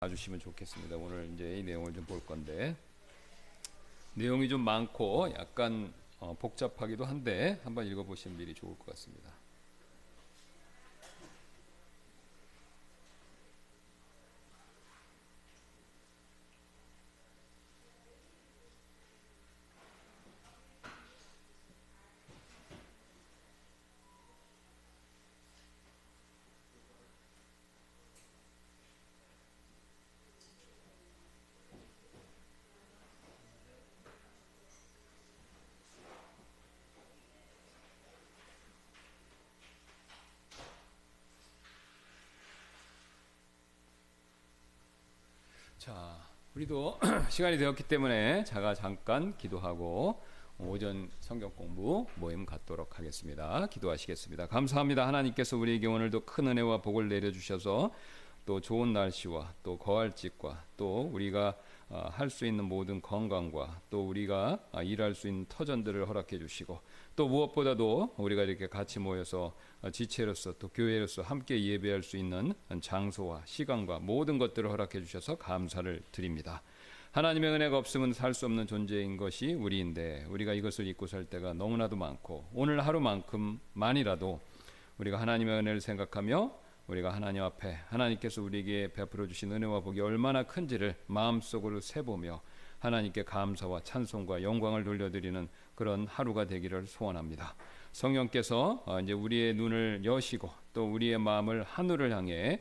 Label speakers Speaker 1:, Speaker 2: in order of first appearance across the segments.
Speaker 1: 봐주시면 좋겠습니다. 오늘 이제 이 내용을 좀 볼 건데, 내용이 좀 많고 약간 복잡하기도 한데 한번 읽어보시면 미리 좋을 것 같습니다. 자, 우리도 시간이 되었기 때문에 제가 잠깐 기도하고 오전 성경 공부 모임 갖도록 하겠습니다. 기도하시겠습니다. 감사합니다. 하나님께서 우리에게 오늘도 큰 은혜와 복을 내려주셔서 또 좋은 날씨와 또 거할 집과 또 우리가 할 수 있는 모든 건강과 또 우리가 일할 수 있는 터전들을 허락해 주시고 또 무엇보다도 우리가 이렇게 같이 모여서 지체로서 또 교회로서 함께 예배할 수 있는 장소와 시간과 모든 것들을 허락해 주셔서 감사를 드립니다. 하나님의 은혜가 없으면 살 수 없는 존재인 것이 우리인데 우리가 이것을 잊고 살 때가 너무나도 많고 오늘 하루만큼만이라도 우리가 하나님의 은혜를 생각하며 우리가 하나님 앞에 하나님께서 우리에게 베풀어 주신 은혜와 복이 얼마나 큰지를 마음속으로 세보며 하나님께 감사와 찬송과 영광을 돌려드리는 그런 하루가 되기를 소원합니다. 성령께서 이제 우리의 눈을 여시고 또 우리의 마음을 하늘을 향해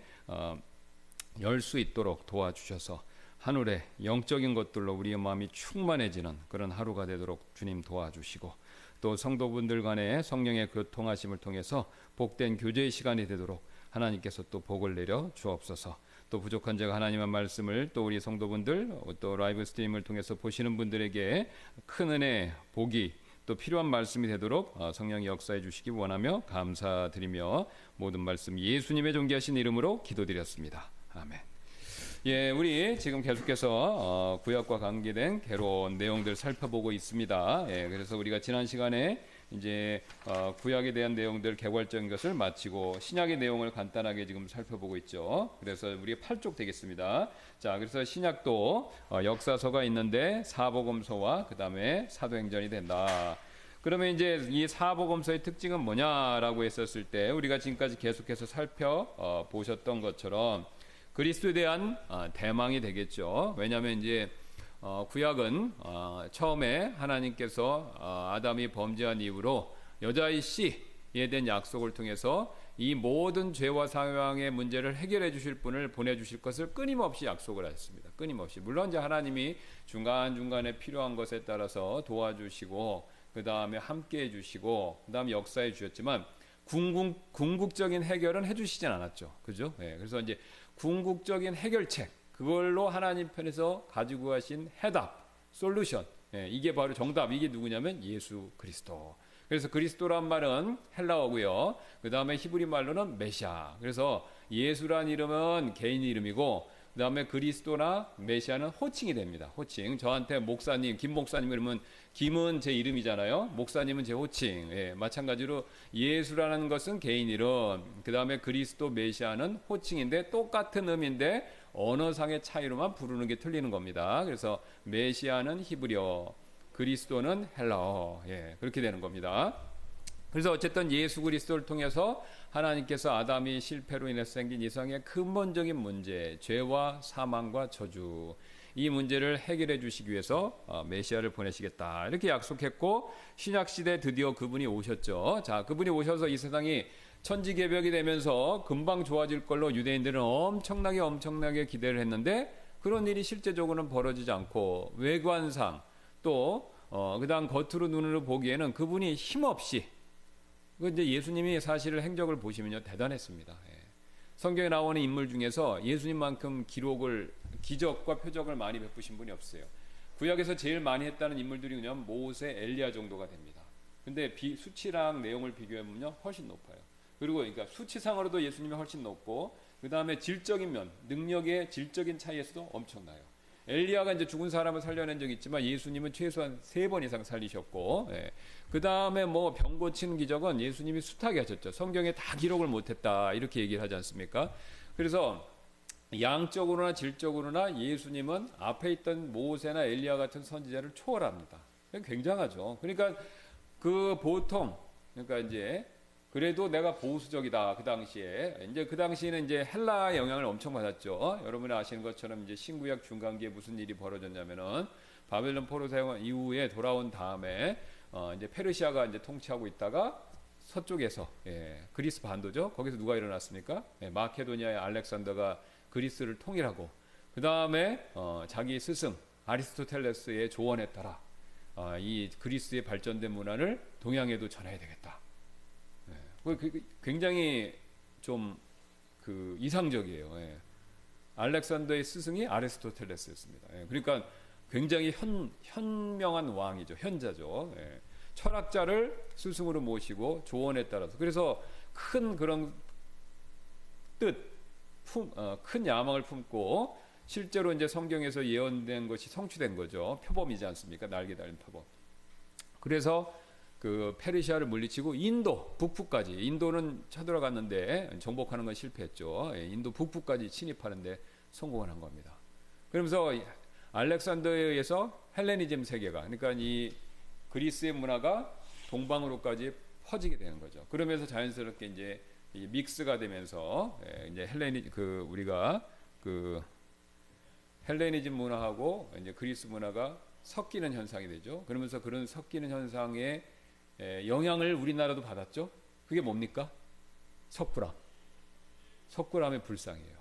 Speaker 1: 열 수 있도록 도와주셔서 하늘의 영적인 것들로 우리의 마음이 충만해지는 그런 하루가 되도록 주님 도와주시고 또 성도분들 간의 성령의 교통하심을 통해서 복된 교제의 시간이 되도록 하나님께서 또 복을 내려 주옵소서. 또 부족한 제가 하나님의 말씀을 또 우리 성도분들 또 라이브 스트림을 통해서 보시는 분들에게 큰 은혜 복이 또 필요한 말씀이 되도록 성령이 역사해 주시기 원하며 감사드리며 모든 말씀 예수님의 존귀하신 이름으로 기도드렸습니다. 아멘. 예, 우리 지금 계속해서 구약과 관계된 괴로운 내용들 살펴보고 있습니다. 예, 그래서 우리가 지난 시간에 이제 구약에 대한 내용들 개괄적인 것을 마치고 신약의 내용을 간단하게 지금 살펴보고 있죠. 그래서 우리가 8쪽 되겠습니다. 자, 그래서 신약도 역사서가 있는데 사복음서와 그 다음에 사도행전이 된다. 그러면 이제 이 사복음서의 특징은 뭐냐라고 했었을 때 우리가 지금까지 계속해서 살펴보셨던 것처럼 그리스도에 대한 대망이 되겠죠. 왜냐하면 이제 구약은 처음에 하나님께서 아담이 범죄한 이후로 여자의 씨에 대한 약속을 통해서 이 모든 죄와 사망의 문제를 해결해 주실 분을 보내주실 것을 끊임없이 약속을 하셨습니다. 끊임없이. 물론 이제 하나님이 중간중간에 필요한 것에 따라서 도와주시고 그 다음에 함께 해주시고 그 다음에 역사해 주셨지만 궁극적인 해결은 해주시진 않았죠. 그죠? 네, 그래서 이제 궁극적인 해결책, 그걸로 하나님 편에서 가지고 가신 해답, 솔루션. 예, 이게 바로 정답. 이게 누구냐면 예수 그리스도. 그래서 그리스도란 말은 헬라어고요. 그 다음에 히브리 말로는 메시아. 그래서 예수란 이름은 개인 이름이고 그 다음에 그리스도나 메시아는 호칭이 됩니다. 호칭. 저한테 목사님, 김 목사님 그러면 김은 제 이름이잖아요. 목사님은 제 호칭. 예, 마찬가지로 예수라는 것은 개인 이름. 그 다음에 그리스도, 메시아는 호칭인데 똑같은 의미인데 언어상의 차이로만 부르는 게 틀리는 겁니다. 그래서 메시아는 히브리어, 그리스도는 헬라어. 예, 그렇게 되는 겁니다. 그래서 어쨌든 예수 그리스도를 통해서 하나님께서 아담이 실패로 인해서 생긴 이상의 근본적인 문제, 죄와 사망과 저주, 이 문제를 해결해 주시기 위해서 메시아를 보내시겠다 이렇게 약속했고 신약시대에 드디어 그분이 오셨죠. 자, 그분이 오셔서 이 세상이 천지개벽이 되면서 금방 좋아질 걸로 유대인들은 엄청나게 기대를 했는데 그런 일이 실제적으로는 벌어지지 않고 외관상 또 그다음 겉으로 눈으로 보기에는 그분이 힘없이 이제 예수님이 사실을 행적을 보시면요 대단했습니다. 예. 성경에 나오는 인물 중에서 예수님만큼 기적과 표적을 많이 베푸신 분이 없어요. 구약에서 제일 많이 했다는 인물들이 그냥 모세, 엘리야 정도가 됩니다. 근데 수치랑 내용을 비교해보면 훨씬 높아요. 그리고 그러니까 수치상으로도 예수님이 훨씬 높고 그 다음에 질적인 면, 능력의 질적인 차이에서도 엄청나요. 엘리야가 이제 죽은 사람을 살려낸 적이 있지만 예수님은 최소한 3번 이상 살리셨고, 예. 그 다음에 뭐 병 고치는 기적은 예수님이 숱하게 하셨죠. 성경에 다 기록을 못했다 이렇게 얘기를 하지 않습니까? 그래서 양적으로나 질적으로나 예수님은 앞에 있던 모세나 엘리야 같은 선지자를 초월합니다. 굉장하죠. 그러니까 그 보통 그러니까 이제 그래도 내가 보수적이다 그 당시에 이제 그 당시에는 이제 헬라 영향을 엄청 받았죠. 여러분이 아시는 것처럼 이제 신구약 중간기에 무슨 일이 벌어졌냐면은 바벨론 포로 사용 이후에 돌아온 다음에 이제 페르시아가 이제 통치하고 있다가 서쪽에서 그리스 반도죠. 거기서 누가 일어났습니까? 마케도니아의 알렉산더가 그리스를 통일하고 그 다음에 자기 스승 아리스토텔레스의 조언에 따라 이 그리스의 발전된 문화를 동양에도 전해야 되겠다. 굉장히 좀 그 이상적이에요. 알렉산더의 스승이 아리스토텔레스였습니다. 그러니까 굉장히 현명한 왕이죠. 현자죠. 철학자를 스승으로 모시고 조언에 따라서 그래서 큰 그런 큰 야망을 품고 실제로 이제 성경에서 예언된 것이 성취된 거죠. 표범이지 않습니까? 날개 달린 표범. 그래서 그 페르시아를 물리치고 인도 북부까지 인도는 쳐들어갔는데 정복하는 건 실패했죠. 인도 북부까지 침입하는데 성공을 한 겁니다. 그러면서 알렉산더에 의해서 헬레니즘 세계가 그러니까 이 그리스의 문화가 동방으로까지 퍼지게 되는 거죠. 그러면서 자연스럽게 이제 이 믹스가 되면서 이제 우리가 그 헬레니즘 문화하고 이제 그리스 문화가 섞이는 현상이 되죠. 그러면서 그런 섞이는 현상에 영향을 우리나라도 받았죠. 그게 뭡니까? 석굴암의 불상이에요.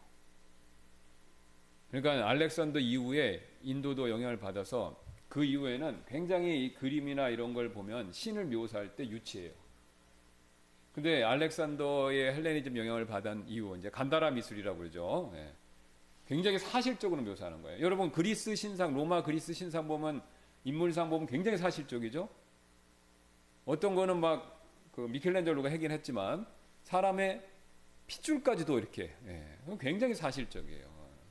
Speaker 1: 그러니까 알렉산더 이후에 인도도 영향을 받아서 그 이후에는 굉장히 이 그림이나 이런 걸 보면 신을 묘사할 때 유치해요. 근데 알렉산더의 헬레니즘 영향을 받은 이후 이제 간다라 미술이라고 그러죠. 굉장히 사실적으로 묘사하는 거예요. 여러분 그리스 신상, 로마 그리스 신상 보면 인물상 보면 굉장히 사실적이죠. 어떤 거는 막 그 미켈란젤로가 하긴 했지만 사람의 핏줄까지도 이렇게 굉장히 사실적이에요.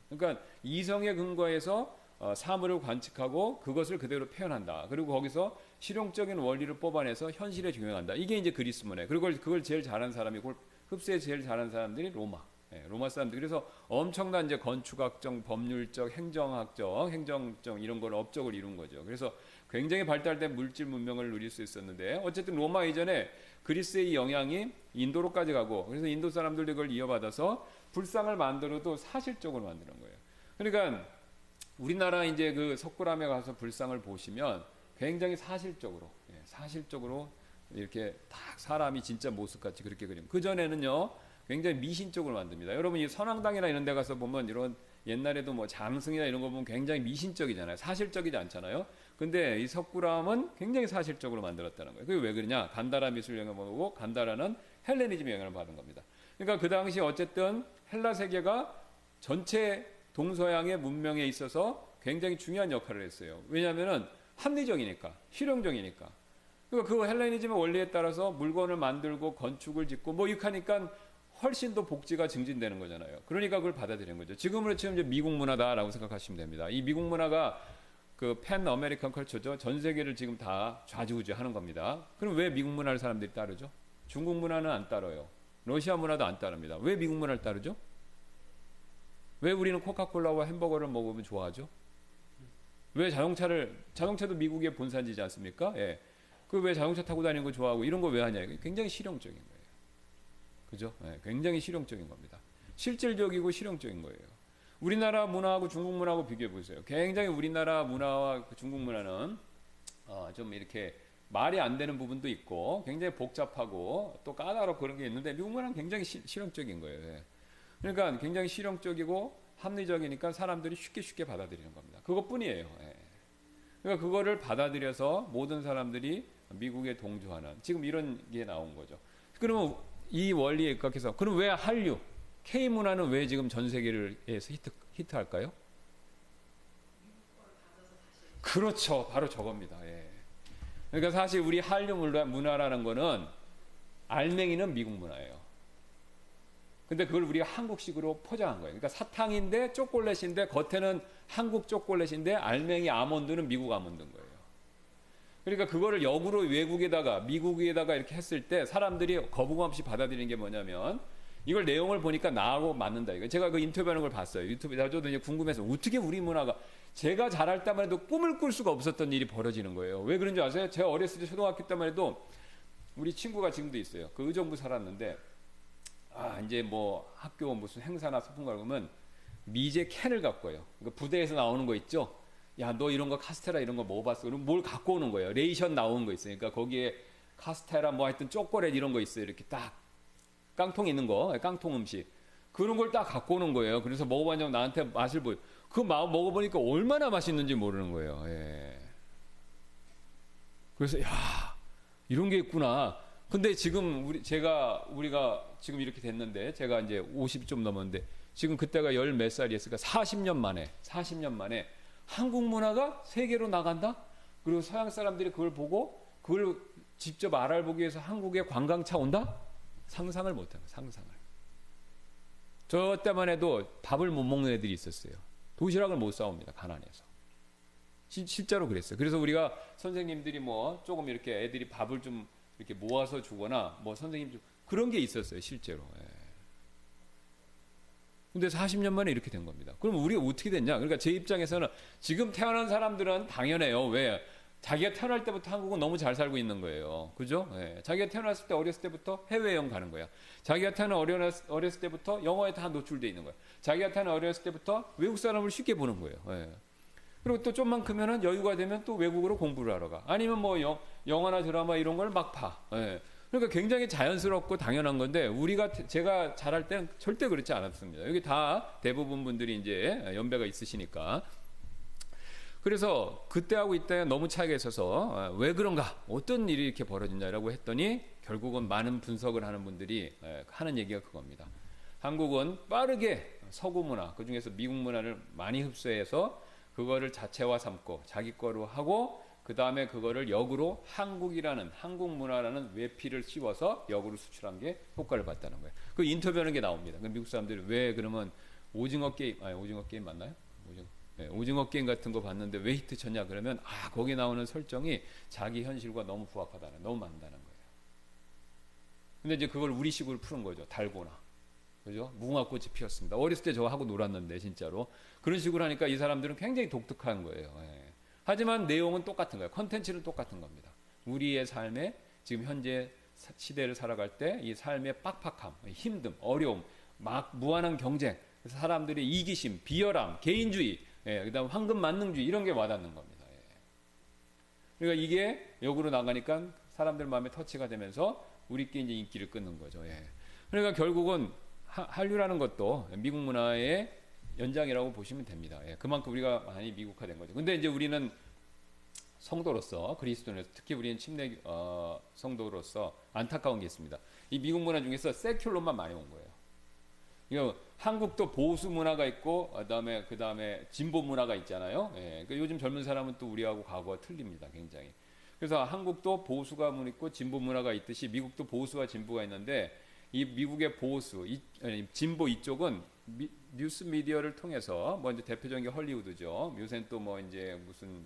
Speaker 1: 그러니까 이성에 근거해서 사물을 관측하고 그것을 그대로 표현한다. 그리고 거기서 실용적인 원리를 뽑아내서 현실에 적용한다. 이게 이제 그리스 문화. 그리고 그걸 제일 잘하는 사람이 흡수에 제일 잘하는 사람들이 로마 사람들. 그래서 엄청난 이제 건축학적, 법률적, 행정적 이런 걸 업적을 이룬 거죠. 그래서 굉장히 발달된 물질 문명을 누릴 수 있었는데 어쨌든 로마 이전에 그리스의 영향이 인도로까지 가고 그래서 인도 사람들도 이걸 이어받아서 불상을 만들어도 사실적으로 만드는 거예요. 그러니까 우리나라 이제 그 석굴암에 가서 불상을 보시면 굉장히 사실적으로 이렇게 딱 사람이 진짜 모습같이 그렇게 그림. 그 전에는요 굉장히 미신적으로 만듭니다. 여러분 이 선왕당이나 이런 데 가서 보면 이런 옛날에도 뭐 장승이나 이런 거 보면 굉장히 미신적이잖아요. 사실적이지 않잖아요. 근데 이 석굴암은 굉장히 사실적으로 만들었다는 거예요. 그게 왜 그러냐? 간다라 미술 영향을 보고 간다라는 헬레니즘 영향을 받은 겁니다. 그러니까 그 당시 어쨌든 헬라 세계가 전체 동서양의 문명에 있어서 굉장히 중요한 역할을 했어요. 왜냐하면은 합리적이니까, 실용적이니까. 그러니까 그 헬레니즘의 원리에 따라서 물건을 만들고 건축을 짓고 뭐 이렇게 하니까 훨씬 더 복지가 증진되는 거잖아요. 그러니까 그걸 받아들이는 거죠. 지금으로 치면 이제 미국 문화다라고 생각하시면 됩니다. 이 미국 문화가 그 팬 아메리칸 컬처죠. 전 세계를 지금 다 좌지우지하는 겁니다. 그럼 왜 미국 문화를 사람들이 따르죠? 중국 문화는 안 따라요. 러시아 문화도 안 따릅니다. 왜 미국 문화를 따르죠? 왜 우리는 코카콜라와 햄버거를 먹으면 좋아하죠? 왜 자동차도 미국의 본산지지 않습니까? 예. 그 왜 자동차 타고 다니는 거 좋아하고 이런 거 왜 하냐? 굉장히 실용적인 거예요. 그죠? 예, 굉장히 실용적인 겁니다. 실질적이고 실용적인 거예요. 우리나라 문화하고 중국 문화하고 비교해 보세요. 굉장히 우리나라 문화와 중국 문화는 좀 이렇게 말이 안 되는 부분도 있고 굉장히 복잡하고 또 까다롭고 그런 게 있는데 미국 문화는 굉장히 실용적인 거예요. 예. 그러니까 굉장히 실용적이고 합리적이니까 사람들이 쉽게 받아들이는 겁니다. 그것뿐이에요. 예. 그러니까 그거를 받아들여서 모든 사람들이 미국에 동조하는 지금 이런 게 나온 거죠. 그러면 이 원리에 입각해서 그럼 왜 한류 K 문화는 왜 지금 전 세계에서 히트할까요? 그렇죠, 바로 저겁니다. 예. 그러니까 사실 우리 한류 문화라는 거는 알맹이는 미국 문화예요. 근데 그걸 우리가 한국식으로 포장한 거예요. 그러니까 사탕인데 초콜릿인데 겉에는 한국 초콜릿인데 알맹이 아몬드는 미국 아몬드인 거예요. 그러니까 그거를 역으로 외국에다가 미국에다가 이렇게 했을 때 사람들이 거부감 없이 받아들이는 게 뭐냐면 이걸 내용을 보니까 나하고 맞는다. 이거 제가 그 인터뷰하는 걸 봤어요. 유튜브에 저도 이제 궁금해서 어떻게 우리 문화가 제가 자랄 때만 해도 꿈을 꿀 수가 없었던 일이 벌어지는 거예요. 왜 그런지 아세요? 제가 어렸을 때 초등학교 때만 해도 우리 친구가 지금도 있어요. 그 의정부 살았는데 이제 뭐 학교 무슨 행사나 소풍 가면 미제 캔을 갖고 와요. 그러니까 부대에서 나오는 거 있죠. 야, 너 이런 거 카스테라 이런 거 먹어봤어? 그럼 뭘 갖고 오는 거예요. 레이션 나온 거 있어요. 그러니까 거기에 카스테라 뭐 하여튼 초콜릿 이런 거 있어요. 이렇게 딱 깡통 있는 거, 깡통 음식 그런 걸 딱 갖고 오는 거예요. 그래서 먹어봤냐고 나한테 맛을 보여. 그 먹어보니까 얼마나 맛있는지 모르는 거예요. 예. 그래서 야, 이런 게 있구나. 근데 지금 우리가 지금 이렇게 됐는데 제가 이제 50이 좀 넘었는데 지금 그때가 열 몇 살이었으니까 40년 만에 한국 문화가 세계로 나간다? 그리고 서양 사람들이 그걸 보고 그걸 직접 알아보기 위해서 한국에 관광차 온다? 상상을 못해요. 상상을. 저 때만 해도 밥을 못 먹는 애들이 있었어요. 도시락을 못 싸옵니다. 가난해서. 실제로 그랬어요. 그래서 우리가 선생님들이 뭐 조금 이렇게 애들이 밥을 좀 이렇게 모아서 주거나 뭐 선생님 좀 그런 게 있었어요. 실제로. 예. 근데 40년 만에 이렇게 된 겁니다. 그럼 우리가 어떻게 됐냐? 그러니까 제 입장에서는 지금 태어난 사람들은 당연해요. 왜? 자기가 태어날 때부터 한국은 너무 잘 살고 있는 거예요. 그죠? 예. 자기가 태어났을 때 어렸을 때부터 해외여행 가는 거야. 자기가 태어난 어렸을 때부터 영어에 다 노출되어 있는 거야. 자기가 태어난 어렸을 때부터 외국 사람을 쉽게 보는 거예요. 예. 그리고 또 좀만 크면은 여유가 되면 또 외국어로 공부를 하러 가. 아니면 뭐 영화나 드라마 이런 걸 막 봐. 예. 그러니까 굉장히 자연스럽고 당연한 건데 제가 자랄 때는 절대 그렇지 않았습니다. 여기 다 대부분 분들이 이제 연배가 있으시니까. 그래서 그때하고 이때 너무 차이가 있어서 왜 그런가? 어떤 일이 이렇게 벌어졌냐라고 했더니 결국은 많은 분석을 하는 분들이 하는 얘기가 그겁니다. 한국은 빠르게 서구 문화, 그중에서 미국 문화를 많이 흡수해서 그거를 자체화 삼고 자기 거로 하고 그 다음에 그거를 역으로 한국 문화라는 외피를 씌워서 역으로 수출한 게 효과를 봤다는 거예요. 그 인터뷰하는 게 나옵니다. 미국 사람들이 왜 그러면 오징어 게임 맞나요? 오징어 게임 같은 거 봤는데 왜 히트 쳤냐 그러면 거기 나오는 설정이 자기 현실과 너무 부합하다는, 너무 맞다는 거예요. 근데 이제 그걸 우리식으로 푸는 거죠. 달고나. 그죠? 무궁화꽃이 피었습니다. 어렸을 때 저거 하고 놀았는데 진짜로. 그런 식으로 하니까 이 사람들은 굉장히 독특한 거예요. 예. 하지만 내용은 똑같은 거예요. 컨텐츠는 똑같은 겁니다. 우리의 삶에 지금 현재 시대를 살아갈 때 이 삶의 빡빡함, 힘듦, 어려움, 막 무한한 경쟁, 그래서 사람들의 이기심, 비열함, 개인주의, 그다음 황금 만능주의 이런 게 와닿는 겁니다. 예. 그러니까 이게 역으로 나가니까 사람들 마음에 터치가 되면서 우리끼리 이제 인기를 끊는 거죠. 예. 그러니까 결국은 한류라는 것도 미국 문화의 연장이라고 보시면 됩니다. 예. 그만큼 우리가 많이 미국화된 거죠. 근데 이제 우리는 성도로서 그리스도인으로서 특히 우리는 침례 성도로서 안타까운 게 있습니다. 이 미국 문화 중에서 세큘러만 많이 온 거예요. 그러니까 한국도 보수 문화가 있고 그다음에 진보 문화가 있잖아요. 예. 그러니까 요즘 젊은 사람은 또 우리하고 과거가 틀립니다. 굉장히. 그래서 한국도 보수가 있고 진보 문화가 있듯이 미국도 보수와 진보가 있는데 이 미국의 진보 이쪽은 뉴스 미디어를 통해서 뭐 이제 대표적인 게 헐리우드죠. 요새는 또 뭐 이제 무슨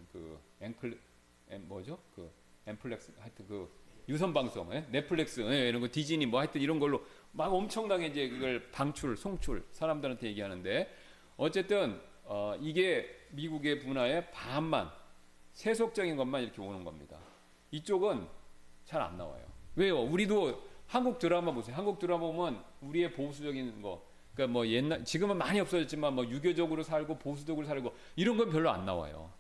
Speaker 1: 엠플렉스 하여튼 그 유선 방송, 넷플릭스 이런 거 디즈니 뭐 하여튼 이런 걸로 막 엄청나게 이제 그걸 송출 사람들한테 얘기하는데 어쨌든 이게 미국의 문화의 반만 세속적인 것만 이렇게 오는 겁니다. 이쪽은 잘 안 나와요. 왜요? 우리도 한국 드라마 보세요. 한국 드라마 보면 우리의 보수적인 거, 그러니까 뭐 지금은 많이 없어졌지만 뭐 유교적으로 살고 보수적으로 살고 이런 건 별로 안 나와요.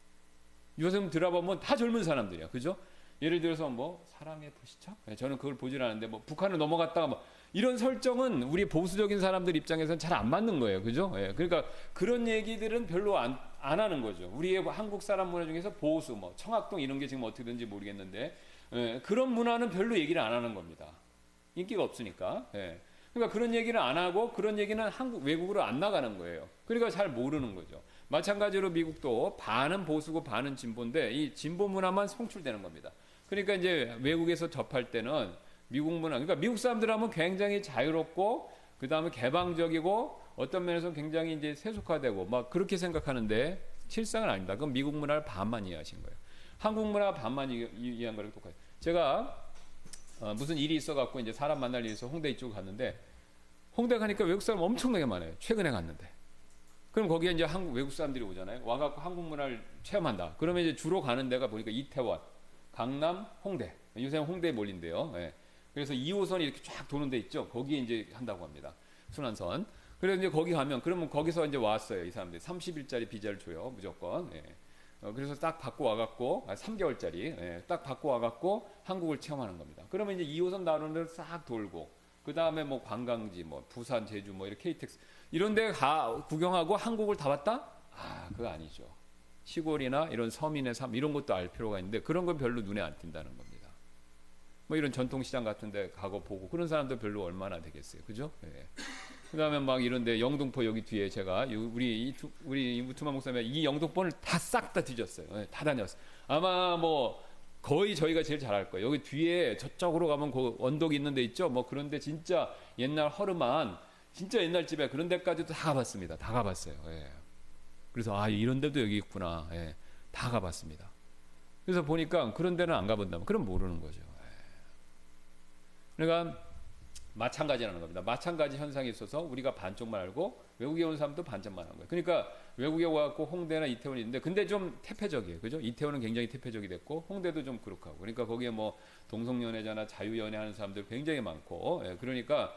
Speaker 1: 요즘 드라마 보면 다 젊은 사람들이야, 그죠? 예를 들어서 뭐 사랑의 불시착? 저는 그걸 보질 않는데 뭐 북한을 넘어갔다가 뭐 이런 설정은 우리 보수적인 사람들 입장에서는 잘 안 맞는 거예요, 그죠? 예, 그러니까 그런 얘기들은 별로 안 하는 거죠. 우리의 한국 사람 문화 중에서 보수, 뭐 청학동 이런 게 지금 어떻게 되는지 모르겠는데 그런 문화는 별로 얘기를 안 하는 겁니다. 인기가 없으니까. 예. 그러니까 그런 얘기는 안 하고 그런 얘기는 외국으로 안 나가는 거예요. 그러니까 잘 모르는 거죠. 마찬가지로 미국도 반은 보수고 반은 진보인데 이 진보 문화만 송출되는 겁니다. 그러니까 이제 외국에서 접할 때는 미국 문화, 그러니까 미국 사람들 하면 굉장히 자유롭고 그 다음에 개방적이고 어떤 면에서 굉장히 이제 세속화되고 막 그렇게 생각하는데 실상은 아닙니다. 그건 미국 문화를 반만 이해하신 거예요. 한국 문화 반만 이해한 거랑 똑같아요. 제가 무슨 일이 있어갖고 이제 사람 만날 일이 있어 홍대 이쪽 갔는데 홍대 가니까 외국 사람 엄청나게 많아요. 최근에 갔는데. 그럼 거기에 이제 한국 외국 사람들이 오잖아요. 와갖고 한국 문화를 체험한다. 그러면 이제 주로 가는 데가 보니까 이태원, 강남, 홍대. 요새 홍대에 몰린대요. 예. 그래서 2호선이 이렇게 쫙 도는 데 있죠. 거기에 이제 한다고 합니다. 순환선. 그래서 이제 거기 가면, 그러면 거기서 이제 왔어요. 이 사람들이. 30일짜리 비자를 줘요. 무조건. 예. 그래서 딱 받고 와갖고, 3개월짜리. 예. 딱 받고 와갖고 한국을 체험하는 겁니다. 그러면 이제 2호선 나오는 데를 싹 돌고, 그 다음에 뭐 관광지, 뭐 부산, 제주, 뭐 이렇게 KTX 이런 데 구경하고 한국을 다 봤다? 아, 그거 아니죠. 시골이나 이런 서민의 삶 이런 것도 알 필요가 있는데 그런 건 별로 눈에 안 띈다는 겁니다. 뭐 이런 전통시장 같은 데 가고 보고 그런 사람들 별로 얼마나 되겠어요. 그죠? 예. 그 다음에 막 이런데 영등포 여기 뒤에 제가 우리 우투마 목사님 이 영등포를 다 싹 다 뒤졌어요. 예, 다 다녔어요. 아마 뭐 거의 저희가 제일 잘할 거예요. 여기 뒤에 저쪽으로 가면 그 언덕이 있는 데 있죠. 뭐 그런데 진짜 옛날 허름한 진짜 옛날 집에 그런 데까지도 다 가봤습니다. 다 가봤어요. 예. 그래서 아 이런 데도 여기 있구나. 예. 다 가봤습니다. 그래서 보니까 그런 데는 안 가본다면 그럼 모르는 거죠. 예. 그러니까 마찬가지라는 겁니다. 마찬가지 현상이 있어서 우리가 반쪽만 알고 외국에 온 사람도 반쪽만 한 거예요. 그러니까 외국에 와갖고 홍대나 이태원이 있는데 근데 좀 태폐적이에요. 그죠? 이태원은 굉장히 태폐적이 됐고 홍대도 좀 그렇고 하고 그러니까 거기에 뭐 동성연애자나 자유연애 하는 사람들 굉장히 많고 예, 그러니까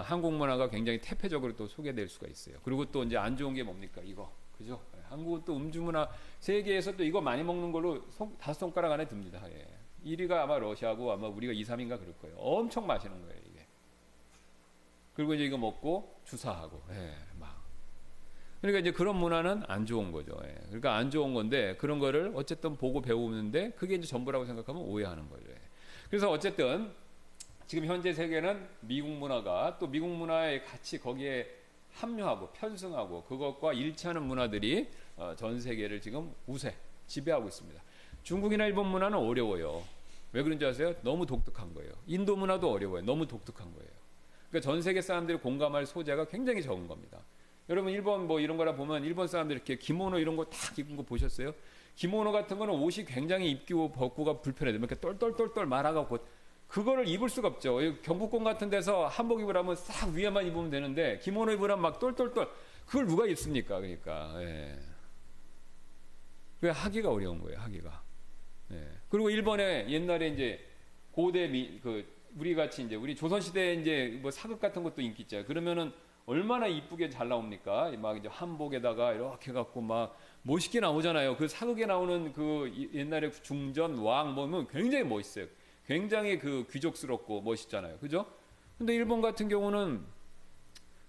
Speaker 1: 한국 문화가 굉장히 태폐적으로 또 소개될 수가 있어요. 그리고 또 이제 안 좋은 게 뭡니까? 이거. 그죠? 예, 한국은 또 음주 문화 세계에서 또 이거 많이 먹는 걸로 5손가락 안에 듭니다. 예. 1위가 아마 러시아고 아마 우리가 2, 3위인가 그럴 거예요. 엄청 마시는 거예요, 이게. 그리고 이제 이거 먹고 주사하고, 예, 막. 그러니까 이제 그런 문화는 안 좋은 거죠. 예. 그러니까 안 좋은 건데 그런 거를 어쨌든 보고 배우는데 그게 이제 전부라고 생각하면 오해하는 거죠. 예. 그래서 어쨌든 지금 현재 세계는 미국 문화가 또 미국 문화에 같이 거기에 합류하고 편승하고 그것과 일치하는 문화들이 전 세계를 지금 우세, 지배하고 있습니다. 중국이나 일본 문화는 어려워요. 왜 그런지 아세요? 너무 독특한 거예요. 인도 문화도 어려워요. 너무 독특한 거예요. 그러니까 전 세계 사람들이 공감할 소재가 굉장히 적은 겁니다. 여러분 일본 뭐 이런 거라 보면 일본 사람들 이렇게 기모노 이런 거 딱 입은 거 보셨어요? 기모노 같은 거는 옷이 굉장히 입기고 벗고가 불편해요. 이렇게 똘똘똘똘 말아가고 그거를 입을 수가 없죠. 경복궁 같은 데서 한복 입으라면 싹 위에만 입으면 되는데 기모노 입으라면 막 똘똘똘 그걸 누가 입습니까? 그러니까 예. 그 하기가 어려운 거예요. 하기가. 예. 그리고 일본에 옛날에 이제 고대 우리 같이 이제 우리 조선 시대에 이제 뭐 사극 같은 것도 인기 있잖아요. 그러면은 얼마나 이쁘게 잘 나옵니까? 막 이제 한복에다가 이렇게 갖고 막 멋있게 나오잖아요. 그 사극에 나오는 그 옛날에 중전 왕 보면 굉장히 멋있어요. 굉장히 그 귀족스럽고 멋있잖아요. 그죠? 근데 일본 같은 경우는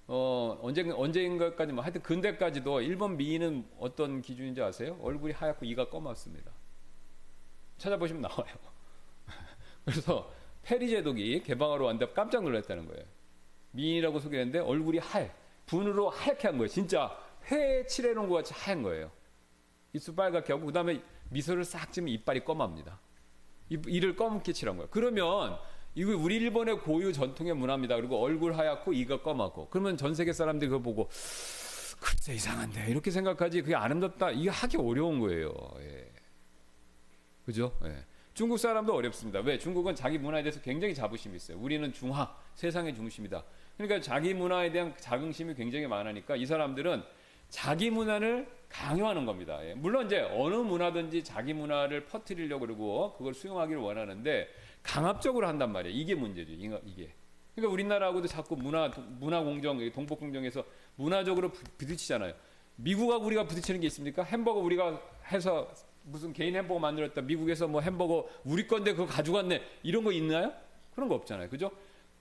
Speaker 1: 언제인가까지 뭐 하여튼 근대까지도 일본 미인은 어떤 기준인지 아세요? 얼굴이 하얗고 이가 검었습니다. 찾아보시면 나와요. 그래서 페리 제독이 개방하러 왔는데 깜짝 놀랐다는 거예요. 미인이라고 소개했는데 얼굴이 분으로 하얗게 한 거예요. 진짜 회 칠해놓은 것 같이 하얀 거예요. 입술 빨갛게 하고 그 다음에 미소를 싹 지면 이빨이 검합니다. 이를 검게 칠한 거예요. 그러면 이거 우리 일본의 고유 전통의 문화입니다. 그리고 얼굴 하얗고 이가 검하고 그러면 전 세계 사람들이 그거 보고 글쎄 이상한데 이렇게 생각하지 그게 아름답다 이게 하기 어려운 거예요. 예. 그죠? 예. 중국 사람도 어렵습니다. 왜? 중국은 자기 문화에 대해서 굉장히 자부심이 있어요. 우리는 중화, 세상의 중심이다. 그러니까 자기 문화에 대한 자긍심이 굉장히 많으니까 이 사람들은 자기 문화를 강요하는 겁니다. 예. 물론 이제 어느 문화든지 자기 문화를 퍼뜨리려고 그러고 그걸 수용하기를 원하는데 강압적으로 한단 말이에요. 이게 문제죠. 이게. 그러니까 우리나라하고도 자꾸 문화 공정, 동북 공정에서 문화적으로 부딪히잖아요. 미국하고 우리가 부딪히는 게 있습니까? 햄버거 우리가 해서 무슨 개인 햄버거 만들었다. 미국에서 뭐 햄버거 우리 건데 그거 가져갔네. 이런 거 있나요? 그런 거 없잖아요. 그죠?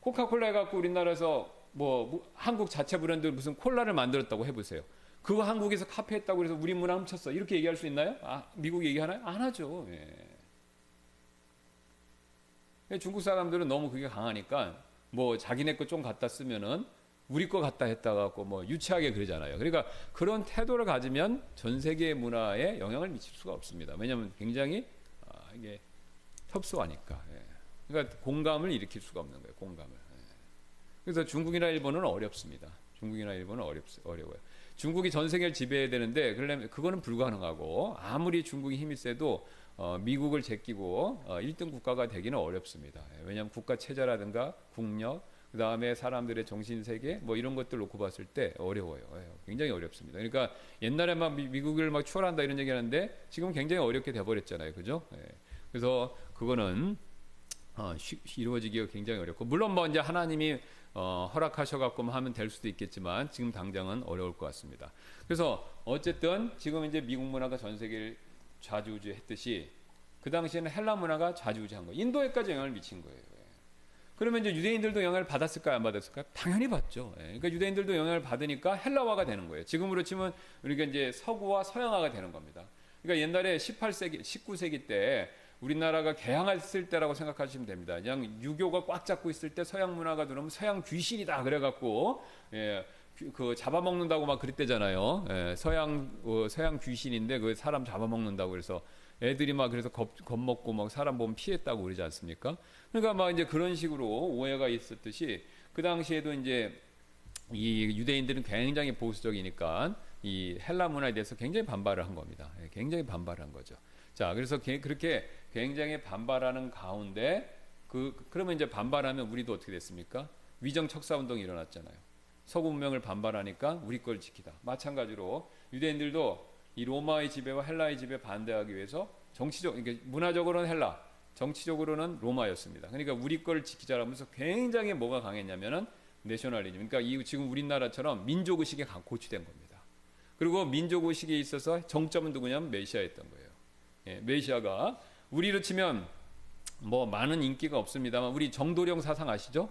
Speaker 1: 코카콜라 해갖고 우리나라에서 뭐 한국 자체 브랜드 무슨 콜라를 만들었다고 해보세요. 그거 한국에서 카피했다고 해서 우리 문화 훔쳤어. 이렇게 얘기할 수 있나요? 미국 얘기하나요? 안 하죠. 예. 중국 사람들은 너무 그게 강하니까 뭐 자기네 거 좀 갖다 쓰면은 우리 거 갖다 했다 갖고 뭐 유치하게 그러잖아요. 그러니까 그런 태도를 가지면 전 세계 문화에 영향을 미칠 수가 없습니다. 왜냐하면 굉장히 이게 협소하니까. 예. 그러니까 공감을 일으킬 수가 없는 거예요. 공감을. 예. 그래서 중국이나 일본은 어렵습니다. 중국이나 일본은 어려워요. 중국이 전 세계를 지배해야 되는데 그러려면 그거는 불가능하고 아무리 중국이 힘이 세도 미국을 제끼고 1등 국가가 되기는 어렵습니다. 왜냐하면 국가 체제라든가 국력 그 다음에 사람들의 정신세계 뭐 이런 것들 놓고 봤을 때 어려워요. 굉장히 어렵습니다. 그러니까 옛날에 막 미국을 막 추월한다 이런 얘기 하는데 지금 굉장히 어렵게 돼버렸잖아요. 그죠? 그래서 그거는 이루어지기가 굉장히 어렵고, 물론 뭐 이제 하나님이 허락하셔갖고 하면 될 수도 있겠지만 지금 당장은 어려울 것 같습니다. 그래서 어쨌든 지금 이제 미국 문화가 전 세계를 좌지우지했듯이 그 당시에는 헬라 문화가 좌지우지한 거예요. 인도에까지 영향을 미친 거예요. 그러면 이제 유대인들도 영향을 받았을까요? 안 받았을까요? 당연히 받죠. 그러니까 유대인들도 영향을 받으니까 헬라화가 되는 거예요. 지금으로 치면 우리가 이제 서구와 서양화가 되는 겁니다. 그러니까 옛날에 18세기, 19세기 때 우리나라가 개항했을 때라고 생각하시면 됩니다. 그냥 유교가 꽉 잡고 있을 때 서양 문화가 들어오면 서양 귀신이다 그래갖고 그 잡아먹는다고 막 그랬대잖아요. 서양 귀신인데 그 사람 잡아먹는다고 그래서 애들이 막 그래서 겁먹고 막 사람 보면 피했다고 그러지 않습니까? 그러니까 막 이제 그런 식으로 오해가 있었듯이 그 당시에도 이제 이 유대인들은 굉장히 보수적이니까 이 헬라 문화에 대해서 굉장히 반발을 한 겁니다. 굉장히 반발을 한 거죠. 자, 그래서 그렇게 굉장히 반발하는 가운데 그러면 이제 반발하면 우리도 어떻게 됐습니까? 위정 척사 운동이 일어났잖아요. 서구 문명을 반발하니까 우리 걸 지키다. 마찬가지로 유대인들도 이 로마의 지배와 헬라의 지배 반대하기 위해서 그러니까 문화적으로는 헬라, 정치적으로는 로마였습니다. 그러니까 우리 걸 지키자라면서 굉장히 뭐가 강했냐면은 내셔널리즘. 그러니까 지금 우리나라처럼 민족 의식에 고취된 겁니다. 그리고 민족 의식에 있어서 정점은 누구냐면 메시아였던 거예요. 메시아가 우리로 치면 뭐 많은 인기가 없습니다만 우리 정도령 사상 아시죠?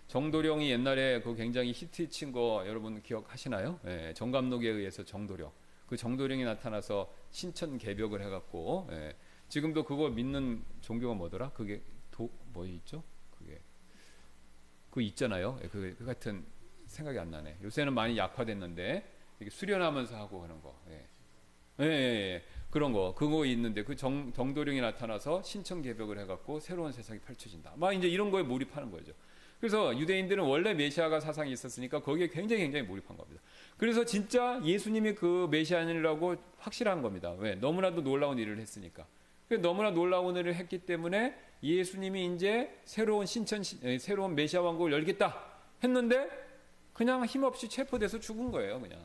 Speaker 1: 정도령이 옛날에 그 굉장히 히트친 거 여러분 기억하시나요? 정감록에 의해서 정도령. 그 정도령이 나타나서 신천 개벽을 해갖고 지금도 그거 믿는 종교가 뭐더라? 그게 뭐 있죠? 그거 있잖아요. 그 같은 생각이 안 나네. 요새는 많이 약화됐는데 이게 수련하면서 하고 하는 거. 그런 거 그거 있는데 그 정도령이 나타나서 신천 개벽을 해갖고 새로운 세상이 펼쳐진다. 막 이제 이런 거에 몰입하는 거죠. 그래서 유대인들은 원래 메시아가 사상이 있었으니까 거기에 굉장히 몰입한 겁니다. 그래서 진짜 예수님이 그 메시아니라고 확실한 겁니다. 왜? 너무나도 놀라운 일을 했으니까. 너무나 놀라운 일을 했기 때문에 예수님이 이제 새로운 메시아 왕국을 열겠다 했는데 그냥 힘없이 체포돼서 죽은 거예요, 그냥.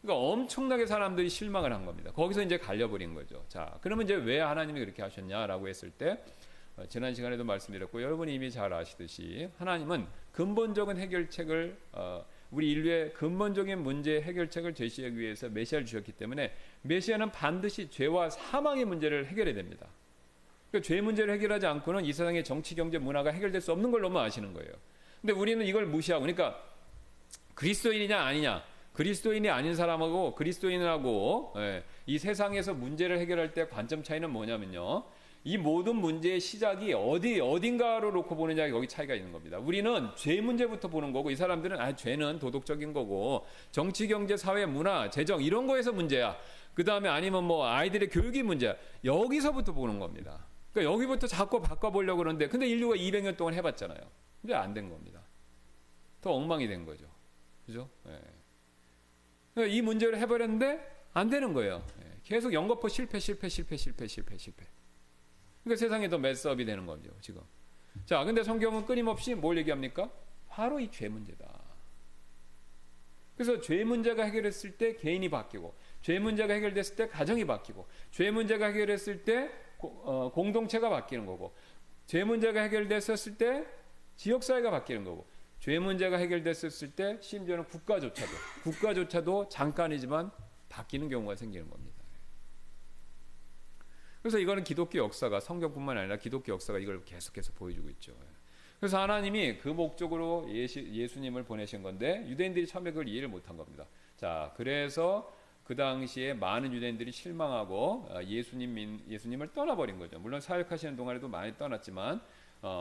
Speaker 1: 그러니까 엄청나게 사람들이 실망을 한 겁니다. 거기서 이제 갈려버린 거죠. 자, 그러면 이제 왜 하나님이 그렇게 하셨냐라고 했을 때 지난 시간에도 말씀드렸고 여러분이 이미 잘 아시듯이 하나님은 근본적인 해결책을 우리 인류의 근본적인 문제 해결책을 제시하기 위해서 메시아를 주셨기 때문에 메시아는 반드시 죄와 사망의 문제를 해결해야 됩니다. 그러니까 죄 문제를 해결하지 않고는 이 세상의 정치, 경제, 문화가 해결될 수 없는 걸 너무 아시는 거예요. 근데 우리는 이걸 무시하고, 그러니까 그리스도인이냐 아니냐, 그리스도인이 아닌 사람하고 그리스도인하고 이 세상에서 문제를 해결할 때 관점 차이는 뭐냐면요, 이 모든 문제의 시작이 어딘가로 놓고 보느냐, 거기 차이가 있는 겁니다. 우리는 죄 문제부터 보는 거고 이 사람들은 죄는 도덕적인 거고 정치, 경제, 사회, 문화, 재정 이런 거에서 문제야. 그 다음에 아니면 뭐 아이들의 교육이 문제야. 여기서부터 보는 겁니다. 그러니까 여기부터 자꾸 바꿔보려고 그러는데 근데 인류가 200년 동안 해봤잖아요. 근데 안 된 겁니다. 더 엉망이 된 거죠. 그죠? 그러니까 이 문제를 해버렸는데 안 되는 거예요. 계속 연거푸 실패. 그러니까 세상에 더 메스업이 되는 거죠, 지금. 자, 근데 성경은 끊임없이 뭘 얘기합니까? 바로 이 죄 문제다. 그래서 죄 문제가 해결했을 때 개인이 바뀌고, 죄 문제가 해결됐을 때 가정이 바뀌고, 죄 문제가 해결했을 때 공동체가 바뀌는 거고, 죄 문제가 해결됐었을 때 지역사회가 바뀌는 거고, 죄 문제가 해결됐었을 때 심지어는 국가조차도 잠깐이지만 바뀌는 경우가 생기는 겁니다. 그래서 이거는 기독교 역사가, 성경뿐만 아니라 기독교 역사가 이걸 계속해서 보여주고 있죠. 그래서 하나님이 그 목적으로 예수님을 보내신 건데 유대인들이 처음에 그걸 이해를 못한 겁니다. 자, 그래서 그 당시에 많은 유대인들이 실망하고 예수님을 떠나버린 거죠. 물론 사역하시는 동안에도 많이 떠났지만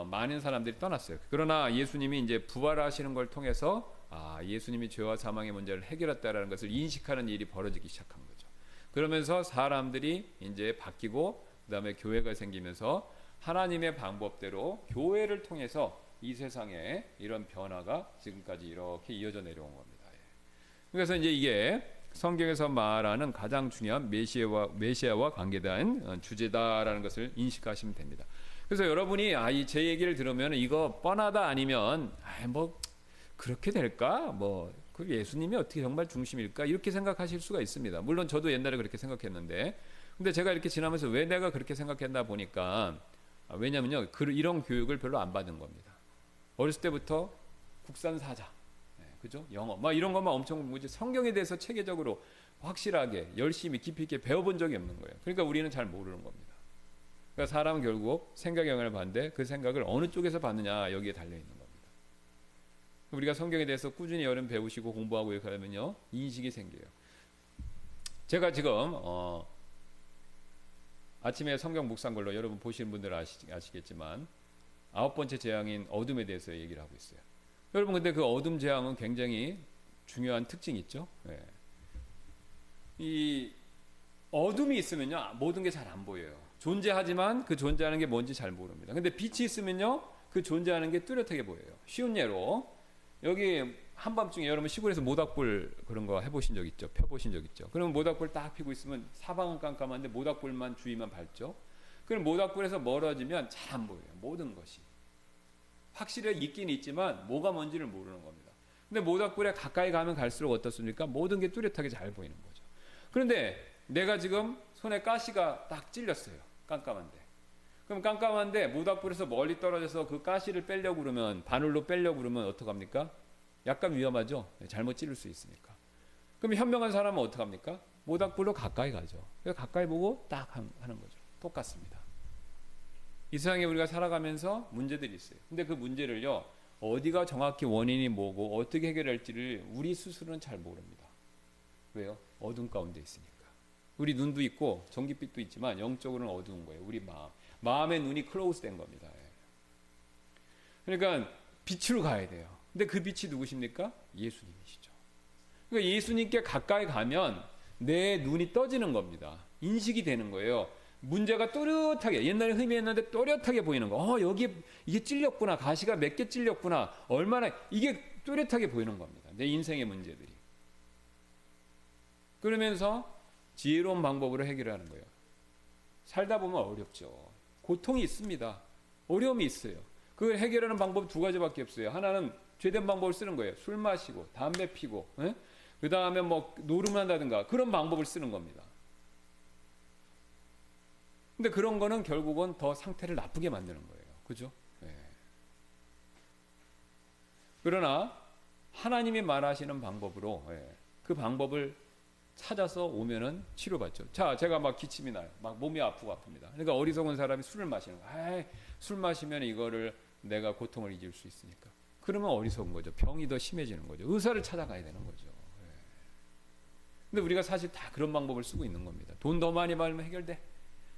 Speaker 1: 많은 사람들이 떠났어요. 그러나 예수님이 이제 부활하시는 걸 통해서 예수님이 죄와 사망의 문제를 해결했다라는 것을 인식하는 일이 벌어지기 시작한 거죠. 그러면서 사람들이 이제 바뀌고 그다음에 교회가 생기면서 하나님의 방법대로 교회를 통해서 이 세상에 이런 변화가 지금까지 이렇게 이어져 내려온 겁니다. 그래서 이제 이게 성경에서 말하는 가장 중요한 메시아와 관계된 주제다라는 것을 인식하시면 됩니다. 그래서 여러분이 제 얘기를 들으면 이거 뻔하다 아니면 뭐 그렇게 될까? 뭐 그 예수님이 어떻게 정말 중심일까? 이렇게 생각하실 수가 있습니다. 물론 저도 옛날에 그렇게 생각했는데, 근데 제가 이렇게 지나면서 왜 내가 그렇게 생각했나 보니까, 왜냐면요, 이런 교육을 별로 안 받은 겁니다. 어렸을 때부터 국산 사자, 그죠? 영어, 막 이런 것만 엄청 뭐지, 성경에 대해서 체계적으로 확실하게 열심히 깊이 있게 배워본 적이 없는 거예요. 그러니까 우리는 잘 모르는 겁니다. 그러니까 사람은 결국 생각의 영향을 받는데 그 생각을 어느 쪽에서 받느냐 여기에 달려 있는 겁니다. 우리가 성경에 대해서 꾸준히 여름 배우시고 공부하고 이렇게 하면요, 인식이 생겨요. 제가 지금 아침에 성경 묵상 걸로 여러분 보시는 분들은 아시겠지만 9번째 재앙인 어둠에 대해서 얘기를 하고 있어요. 여러분 근데 그 어둠 재앙은 굉장히 중요한 특징이 있죠. 이 어둠이 있으면요, 모든 게 잘 안 보여요. 존재하지만 그 존재하는 게 뭔지 잘 모릅니다. 근데 빛이 있으면요, 그 존재하는 게 뚜렷하게 보여요. 쉬운 예로 여기 한밤중에 여러분 시골에서 모닥불 그런 거 해보신 적 있죠? 펴보신 적 있죠? 그러면 모닥불 딱 피고 있으면 사방은 깜깜한데 모닥불만 주위만 밝죠? 그럼 모닥불에서 멀어지면 잘 안 보여요. 모든 것이 확실히 있긴 있지만 뭐가 뭔지를 모르는 겁니다. 근데 모닥불에 가까이 가면 갈수록 어떻습니까? 모든 게 뚜렷하게 잘 보이는 거죠. 그런데 내가 지금 손에 가시가 딱 찔렸어요. 깜깜한데. 그럼 깜깜한데 모닥불에서 멀리 떨어져서 그 가시를 빼려고 그러면, 바늘로 빼려고 그러면 어떡합니까? 약간 위험하죠. 잘못 찌를 수 있으니까. 그럼 현명한 사람은 어떡합니까? 모닥불로 가까이 가죠. 가까이 보고 딱 하는 거죠. 똑같습니다. 이 세상에 우리가 살아가면서 문제들이 있어요. 근데 그 문제를요, 어디가 정확히 원인이 뭐고 어떻게 해결할지를 우리 스스로는 잘 모릅니다. 왜요? 어둠 가운데 있으니까. 우리 눈도 있고 전기빛도 있지만 영적으로는 어두운 거예요. 우리 마음의 눈이 클로즈 된 겁니다. 그러니까 빛으로 가야 돼요. 근데 그 빛이 누구십니까? 예수님이시죠. 그러니까 예수님께 가까이 가면 내 눈이 떠지는 겁니다. 인식이 되는 거예요. 문제가 또렷하게, 옛날에 흠이했는데 또렷하게 보이는 거. 여기 이게 찔렸구나. 가시가 몇 개 찔렸구나. 얼마나, 이게 또렷하게 보이는 겁니다. 내 인생의 문제들이. 그러면서 지혜로운 방법으로 해결하는 거예요. 살다 보면 어렵죠. 고통이 있습니다. 어려움이 있어요. 그걸 해결하는 방법 두 가지밖에 없어요. 하나는 죄된 방법을 쓰는 거예요. 술 마시고 담배 피고, 그 다음에 뭐 노름한다든가 그런 방법을 쓰는 겁니다. 근데 그런 거는 결국은 더 상태를 나쁘게 만드는 거예요. 그죠? 그러나 하나님이 말하시는 방법으로 그 방법을 찾아서 오면은 치료받죠. 자, 제가 막 기침이 나요. 막 몸이 아프고 아픕니다. 그러니까 어리석은 사람이 술을 마시는 거예요. 술 마시면 이거를 내가 고통을 잊을 수 있으니까. 그러면 어리석은 거죠. 병이 더 심해지는 거죠. 의사를 찾아가야 되는 거죠. 근데 우리가 사실 다 그런 방법을 쓰고 있는 겁니다. 돈 더 많이 벌면 해결돼.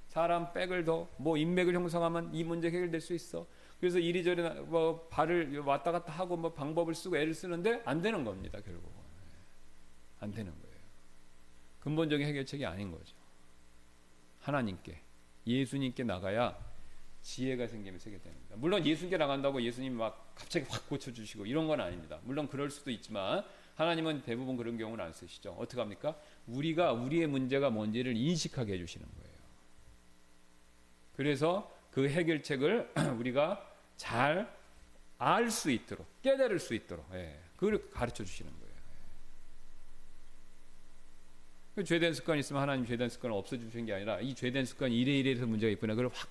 Speaker 1: 사람 백을 더, 뭐 인맥을 형성하면 이 문제 해결될 수 있어. 그래서 이리저리 뭐 발을 왔다 갔다 하고 뭐 방법을 쓰고 애를 쓰는데 안 되는 겁니다. 결국 안 되는 거예요. 근본적인 해결책이 아닌 거죠. 하나님께, 예수님께 나가야 지혜가 생기면서 해결됩니다. 물론 예수님께 나간다고 예수님이 막 갑자기 확 고쳐주시고 이런 건 아닙니다. 물론 그럴 수도 있지만 하나님은 대부분 그런 경우는 안 쓰시죠. 어떻게 합니까? 우리가 우리의 문제가 뭔지를 인식하게 해주시는 거예요. 그래서 그 해결책을 우리가 잘 알 수 있도록, 깨달을 수 있도록 그걸 가르쳐 주시는 거예요. 죄된 습관이 있으면 하나님 죄된 습관을 없애주시는 게 아니라 이 죄된 습관이 이래서 문제가 있구나. 그걸 확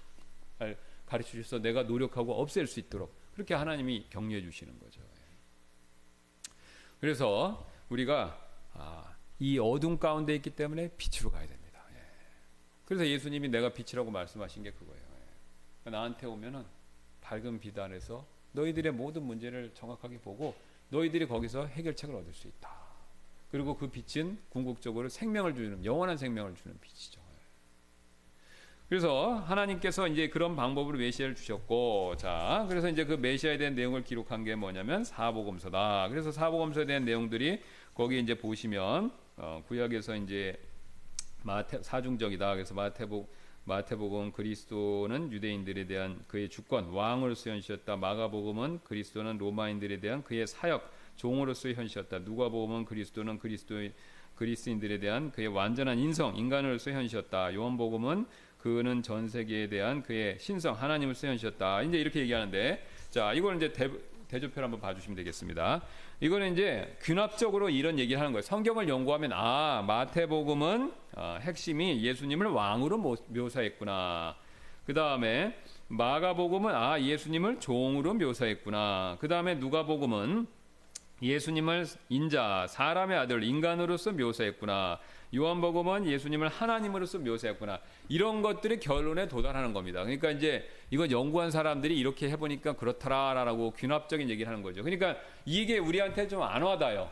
Speaker 1: 가르쳐 주셔서 내가 노력하고 없앨 수 있도록 그렇게 하나님이 격려해 주시는 거죠. 그래서 우리가 이 어둠 가운데 있기 때문에 빛으로 가야 됩니다. 그래서 예수님이 내가 빛이라고 말씀하신 게 그거예요. 나한테 오면은 밝은 빛 안에서 너희들의 모든 문제를 정확하게 보고 너희들이 거기서 해결책을 얻을 수 있다. 그리고 그 빛은 궁극적으로 생명을 주는, 영원한 생명을 주는 빛이죠. 그래서 하나님께서 이제 그런 방법으로 메시아를 주셨고, 자, 그래서 이제 그 메시아에 대한 내용을 기록한 게 뭐냐면 사복음서다. 그래서 사복음서에 대한 내용들이 거기 이제 보시면 구약에서 이제 사중적이다. 그래서 마태복음 그리스도는 유대인들에 대한 그의 주권, 왕으로서 현시했다. 마가복음은 그리스도는 로마인들에 대한 그의 사역, 종으로서의 현시였다. 누가복음은 그리스도는 그리스도인들에 대한 그의 완전한 인성, 인간으로서 현시였다. 요한복음은 그는 전 세계에 대한 그의 신성 하나님을 세우셨다. 이제 이렇게 얘기하는데, 자, 이걸 이제 대조표를 한번 봐주시면 되겠습니다. 이거는 이제 귀납적으로 이런 얘기를 하는 거예요. 성경을 연구하면 마태복음은 핵심이 예수님을 왕으로 묘사했구나. 그 다음에 마가복음은 예수님을 종으로 묘사했구나. 그 다음에 누가복음은 예수님을 인자, 사람의 아들, 인간으로서 묘사했구나. 요한복음은 예수님을 하나님으로서 묘사했구나. 이런 것들이 결론에 도달하는 겁니다. 그러니까 이제 이거 연구한 사람들이 이렇게 해보니까 그렇더라라고 귀납적인 얘기를 하는 거죠. 그러니까 이게 우리한테 좀 안 와닿아요.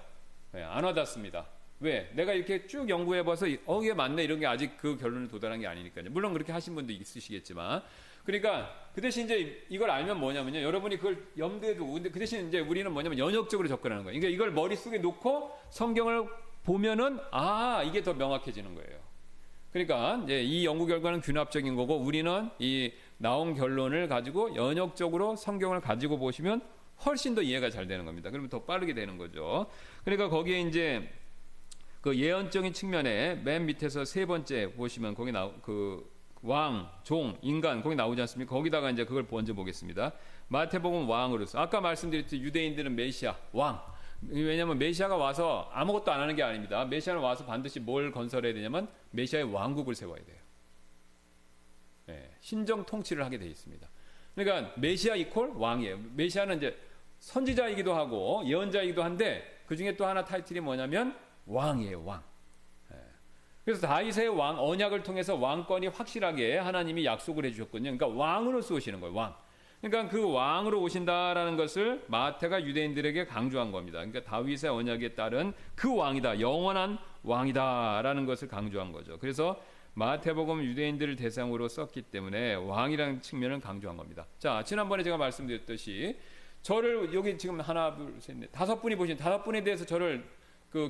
Speaker 1: 안 와닿습니다. 왜? 내가 이렇게 쭉 연구해봐서 이게 맞네 이런 게 아직 그 결론에 도달한 게 아니니까요. 물론 그렇게 하신 분도 있으시겠지만, 그러니까 그 대신 이제 이걸 알면 뭐냐면요, 여러분이 그걸 염두에 두고, 근데 그 대신 이제 우리는 뭐냐면 연역적으로 접근하는 거예요. 그러니까 이걸 머릿속에 놓고 성경을 보면은 이게 더 명확해지는 거예요. 그러니까 이제 이 연구 결과는 귀납적인 거고, 우리는 이 나온 결론을 가지고 연역적으로 성경을 가지고 보시면 훨씬 더 이해가 잘 되는 겁니다. 그러면 더 빠르게 되는 거죠. 그러니까 거기에 이제 그 예언적인 측면에 맨 밑에서 세 번째 보시면 거기 왕, 종, 인간 거기 나오지 않습니까? 거기다가 이제 그걸 먼저 보겠습니다. 마태복음 왕으로서, 아까 말씀드렸듯이 유대인들은 메시아, 왕. 왜냐하면 메시아가 와서 아무것도 안 하는 게 아닙니다. 메시아는 와서 반드시 뭘 건설해야 되냐면 메시아의 왕국을 세워야 돼요. 신정 통치를 하게 되어 있습니다. 그러니까 메시아 이퀄 왕이에요. 메시아는 이제 선지자이기도 하고 예언자이기도 한데, 그 중에 또 하나 타이틀이 뭐냐면 왕이에요, 왕. 그래서 다윗의 왕 언약을 통해서 왕권이 확실하게 하나님이 약속을 해주셨거든요. 그러니까 왕으로 쏘시는 거예요, 왕. 그러니까 그 왕으로 오신다라는 것을 마태가 유대인들에게 강조한 겁니다. 그러니까 다윗의 언약에 따른 그 왕이다, 영원한 왕이다라는 것을 강조한 거죠. 그래서 마태복음 유대인들을 대상으로 썼기 때문에 왕이라는 측면을 강조한 겁니다. 자, 지난번에 제가 말씀드렸듯이 저를 여기 지금 하나, 둘, 셋, 넷, 다섯 분이 보신 다섯 분에 대해서 저를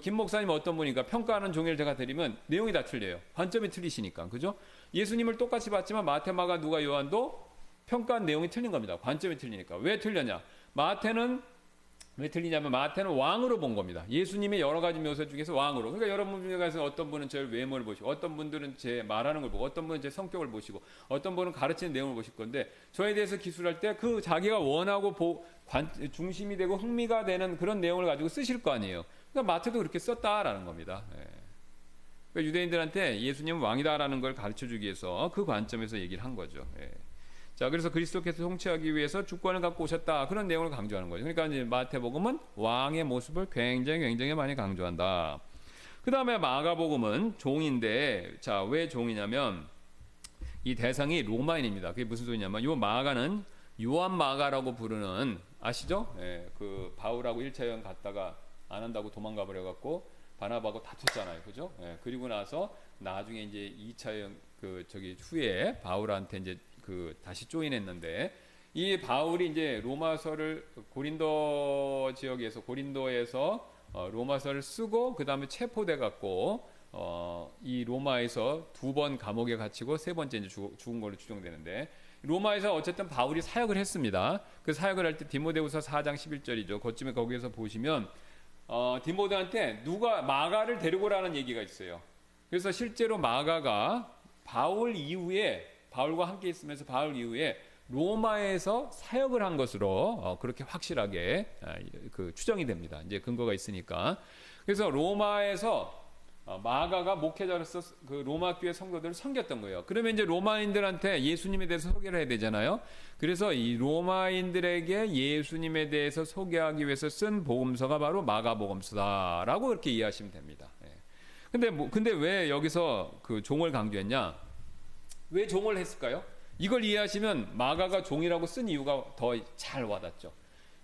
Speaker 1: 김 목사님 어떤 분인가 평가하는 종이를 제가 드리면 내용이 다 틀려요. 관점이 틀리시니까. 그죠? 예수님을 똑같이 봤지만 마태, 마가, 누가, 요한도 평가한 내용이 틀린 겁니다. 관점이 틀리니까. 왜 틀렸냐? 마태는 왜 틀리냐면 마태는 왕으로 본 겁니다. 예수님의 여러 가지 묘사 중에서 왕으로. 그러니까 여러분 중에서 어떤 분은 제 외모를 보시고, 어떤 분들은 제 말하는 걸 보고, 어떤 분은 제 성격을 보시고, 어떤 분은 가르치는 내용을 보실 건데, 저에 대해서 기술할 때 그 자기가 원하고 중심이 되고 흥미가 되는 그런 내용을 가지고 쓰실 거 아니에요. 그러니까 마태도 그렇게 썼다라는 겁니다. 그러니까 유대인들한테 예수님은 왕이다라는 걸 가르쳐주기 위해서 그 관점에서 얘기를 한 거죠. 자, 그래서 그리스도께서 통치하기 위해서 주권을 갖고 오셨다, 그런 내용을 강조하는 거죠. 그러니까 이제 마태복음은 왕의 모습을 굉장히 많이 강조한다. 그 다음에 마가복음은 종인데, 자, 왜 종이냐면 이 대상이 로마인입니다. 그게 무슨 소리냐면, 이 마가는 요한 마가라고 부르는, 아시죠? 그 바울하고 1차 여행 갔다가 안 한다고 도망가 버려갖고 바나바하고 다퉜잖아요, 그죠? 그리고 나서 나중에 이제 2차 여행 후에 바울한테 이제 다시 조인했는데, 이 바울이 이제 로마서를 고린도 고린도에서 로마서를 쓰고 그 다음에 체포돼 갖고 이 로마에서 2번 감옥에 갇히고 3번째 이제 죽은 걸로 추정되는데, 로마에서 어쨌든 바울이 사역을 했습니다. 그 사역을 할 때 디모데후서 4장 11절이죠. 거쯤에 거기에서 보시면 디모데한테 누가 마가를 데리고 오라는 얘기가 있어요. 그래서 실제로 마가가 바울과 함께 있으면서 바울 이후에 로마에서 사역을 한 것으로 그렇게 확실하게 추정이 됩니다. 이제 근거가 있으니까. 그래서 로마에서 마가가 목회자로서 그 로마 교회 성도들을 섬겼던 거예요. 그러면 이제 로마인들한테 예수님에 대해서 소개를 해야 되잖아요. 그래서 이 로마인들에게 예수님에 대해서 소개하기 위해서 쓴 복음서가 바로 마가복음서다라고 그렇게 이해하시면 됩니다. 근데 왜 여기서 그 종을 강조했냐? 왜 종을 했을까요? 이걸 이해하시면 마가가 종이라고 쓴 이유가 더 잘 와닿죠.